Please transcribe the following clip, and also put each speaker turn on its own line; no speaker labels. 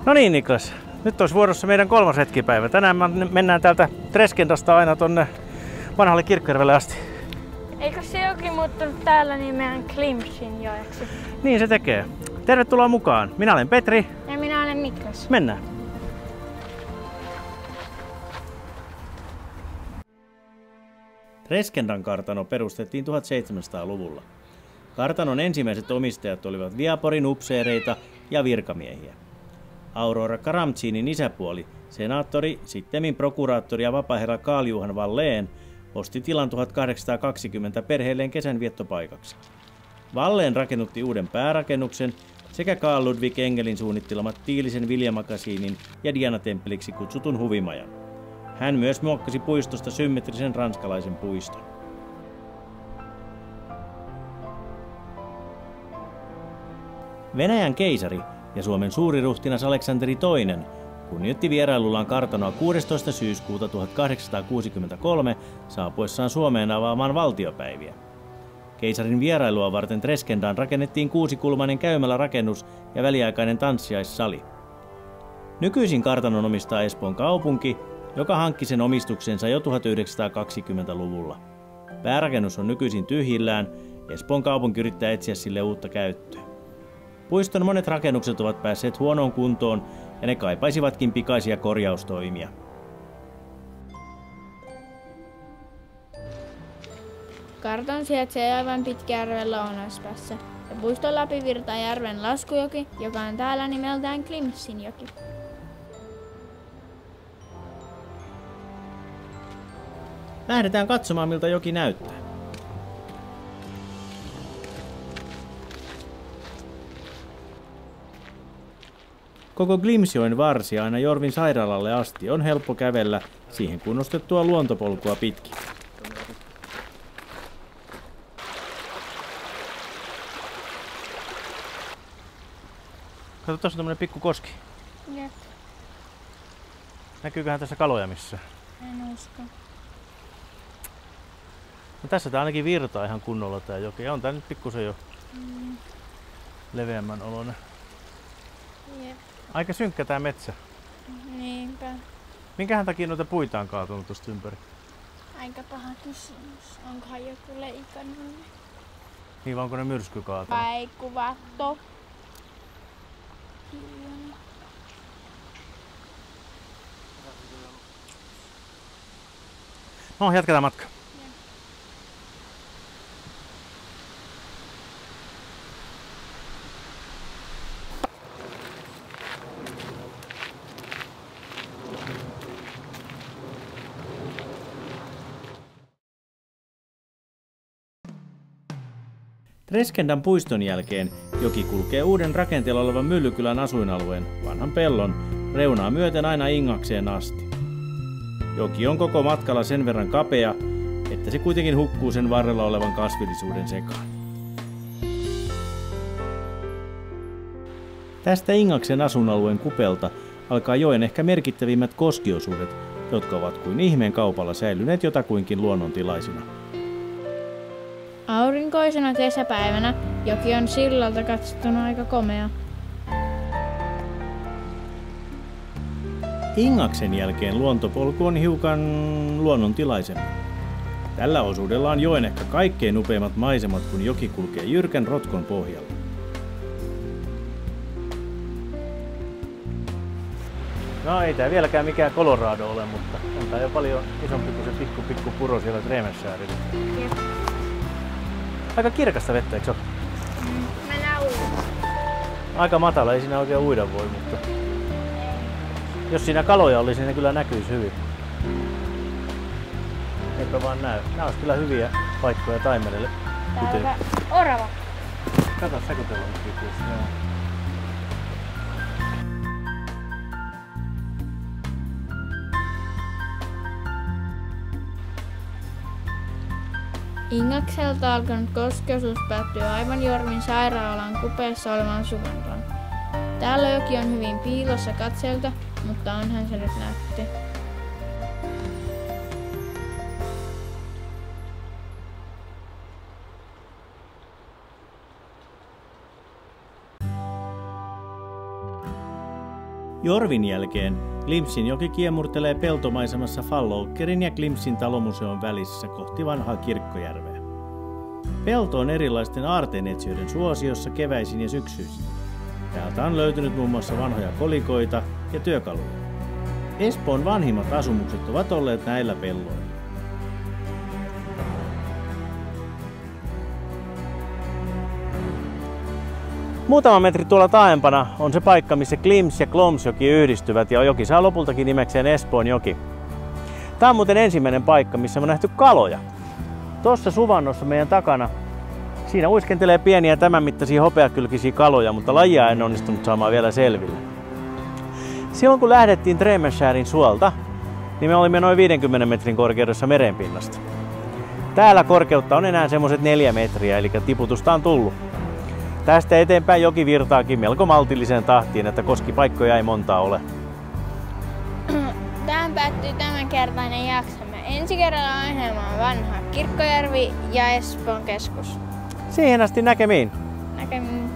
No niin Niklas, nyt olisi vuorossa meidän 3. hetkipäivä. Tänään mennään täältä Treskendasta aina tonne vanhalle Kirkkojärvelle asti.
Eikö se jokin muuttunut täällä nimeään Klimsinjoeksi?
Niin se tekee. Tervetuloa mukaan. Minä olen Petri.
Ja minä olen Niklas.
Mennään. Treskendan kartano perustettiin 1700-luvulla. Kartanon ensimmäiset omistajat olivat Viaporin upseereita ja virkamiehiä. Aurora Karamzinin isäpuoli, senaattori, sittemmin prokuraattori ja vapaaherra Carl Johan Walleen, osti tilan 1820 perheelleen kesänviettopaikaksi. Walleen rakennutti uuden päärakennuksen sekä Carl Ludwig Engelin suunnittelemat Tiilisen viljamakasiinin ja Diana-temppeliksi kutsutun huvimajan. Hän myös muokkasi puistosta symmetrisen ranskalaisen puiston. Venäjän keisari ja Suomen suuriruhtinas Aleksanteri II kunnioitti vierailullaan kartanoa 16. syyskuuta 1863 saapuessaan Suomeen avaamaan valtiopäiviä. Keisarin vierailua varten Treskendaan rakennettiin 6-kulmainen käymälärakennus ja väliaikainen tanssiaissali. Nykyisin kartanon omistaa Espoon kaupunki, joka hankki sen omistuksensa jo 1920-luvulla. Päärakennus on nykyisin tyhjillään, Espoon kaupunki yrittää etsiä sille uutta käyttöä. Puiston monet rakennukset ovat päässeet huonoon kuntoon ja ne kaipaisivatkin pikaisia korjaustoimia.
Kartanon sijaitsee aivan Pitkäjärven lounaspäässä ja puiston läpi virtaa järven laskujoki, joka on täällä nimeltään Klimsinjoki.
Lähdetään katsomaan, miltä joki näyttää. Koko Glimsjoen varsi aina Jorvin sairaalalle asti on helppo kävellä siihen kunnostettua luontopolkua pitkin. Kato, tuossa on tämmönen pikku koski.
Jep.
Näkyyköhän tässä kaloja missä?
En usko.
No tässä tää ainakin virtaa ihan kunnolla tää joki. Ja on tää nyt pikkusen jo leveämmän oloinen.
Jep.
Aika synkkä tää metsä.
Niinpä.
Minkähän takia noita puita on kaatunut tosta ympäri?
Aika paha kysymys. Onkohan joku leikannut?
Niin, vai onko ne myrsky kaatunut?
Vai kuvattu?
No, jatketaan matkaa. Treskendan puiston jälkeen joki kulkee uuden rakenteella olevan Myllykylän asuinalueen, vanhan pellon, reunaa myöten aina Ingakseen asti. Joki on koko matkalla sen verran kapea, että se kuitenkin hukkuu sen varrella olevan kasvillisuuden sekaan. Tästä Ingaksen asuinalueen kupelta alkaa joen ehkä merkittävimmät koskiosuudet, jotka ovat kuin ihmeen kaupalla säilyneet jotakuinkin luonnontilaisina.
Aurinkoisena kesäpäivänä joki on sillalta katsottuna aika komea.
Ingaksen jälkeen luontopolku on hiukan luonnontilaisempi. Tällä osuudella on joen ehkä kaikkein upeimmat maisemat, kun joki kulkee jyrkän rotkon pohjalla. No ei tää vieläkään mikään Colorado ole, mutta on tää jo paljon isompi kuin se pikku puro siellä Tremessäärillä. Aika kirkasta vettä, eikö se ole?
Mä uidaan.
Aika matala, ei siinä oikein uida voi, mutta jos siinä kaloja olisi, niin ne kyllä näkyisi hyvin. Eipä vaan näy. Nämä olisi kyllä hyviä paikkoja taimenelle.
Täällä orava.
Kato, sekotella on kiitos.
Ingakselta alkanut koskeusuus päättyy aivan Jorvin sairaalan kupeessa olevaan suvantoon. Täällä joki on hyvin piilossa katseelta, mutta onhan se nyt nähty.
Jorvin jälkeen Glimsin joki kiemurtelee peltomaisemassa Fallowkerin ja Glimsin talomuseon välissä kohti vanhaa Kirkkojärveä. Pelto on erilaisten aarteenetsijöiden suosiossa keväisin ja syksyisin. Täältä on löytynyt muun muassa vanhoja kolikoita ja työkaluja. Espoon vanhimmat asumukset ovat olleet näillä pelloilla. Muutama metri tuolla taaempana on se paikka, missä Glims ja Glomsjoki yhdistyvät ja joki saa lopultakin nimekseen Espoonjoki. Tämä on muuten ensimmäinen paikka, missä on nähty kaloja. Tuossa suvannossa meidän takana, siinä uiskentelee pieniä tämän mittaisia hopeakylkisiä kaloja, mutta lajia en onnistunut saamaan vielä selville. Silloin kun lähdettiin Tremenskärin suolta, niin me olimme noin 50 metrin korkeudessa merenpinnasta. Täällä korkeutta on enää semmoset 4 metriä, eli tiputusta on tullut. Tästä eteenpäin joki virtaakin melko maltilliseen tahtiin, että koskipaikkoja ei montaa ole.
Tähän päättyy tämänkertainen jaksomme. Ensi kerralla ohjelma on vanha Kirkkojärvi ja Espoon keskus.
Siihen asti näkemiin!
Näkemiin.